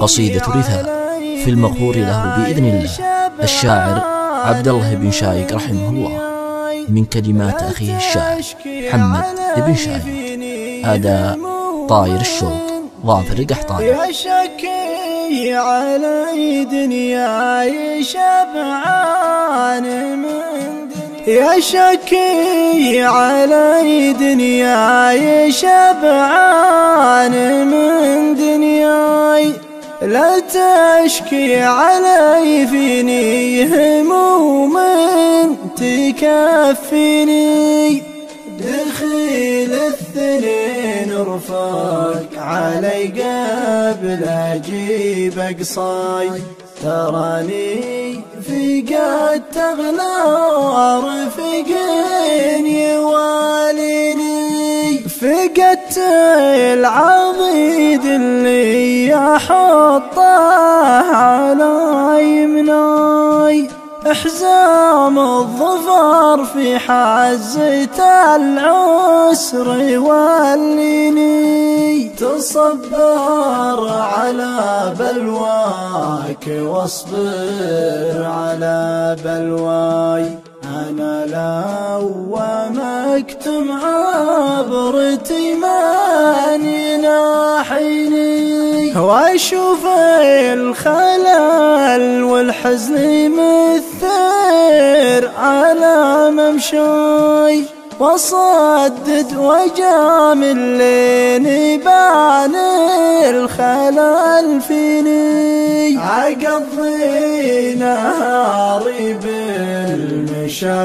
قصيدة رثاء في المغفور له بإذن الله، الشاعر عبد الله بن شايق رحمه الله، من كلمات أخيه الشاعر محمد بن شايق. أداء طاير الشوق ظافر القحطاني. يا شكي علي دنياي شبعان من دنياي، يا شكي علي دنياي شبعان من دنياي، لا تشكي علي فيني هموم تكفيني، دخيل الثنين رفاق علي قبل اجيب اقصاي، تراني في قد تغلى رفيقين يواليني، فقدت العضيد اللي احطه على يمناي، احزام الظفر في حزة العسر يوليني، تصبر على بلواك واصبر على بلواي، أنا لو مكتم عبرتي من يناحيني، واشوف الخلل والحزن مثير على ممشاي، وصدد وجامل لين بان الخلل فيني، اقضي نهاري بالمشاوير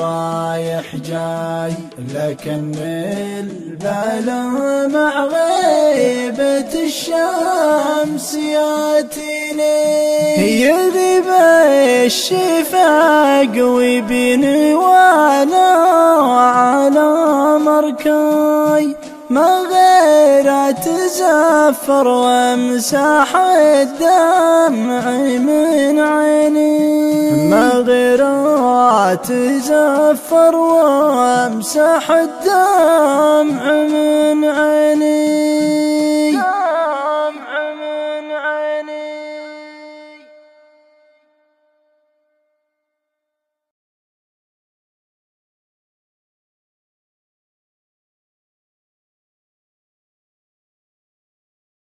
رايح جاي، لكن البلا مع غيبة الشمس ياتيني، يغيب الشفاق ويبيني وانا على مركاي، ما غير اتزفر وامسح الدمع من عيني، ما غير اتزفر وامسح الدمع من عيني.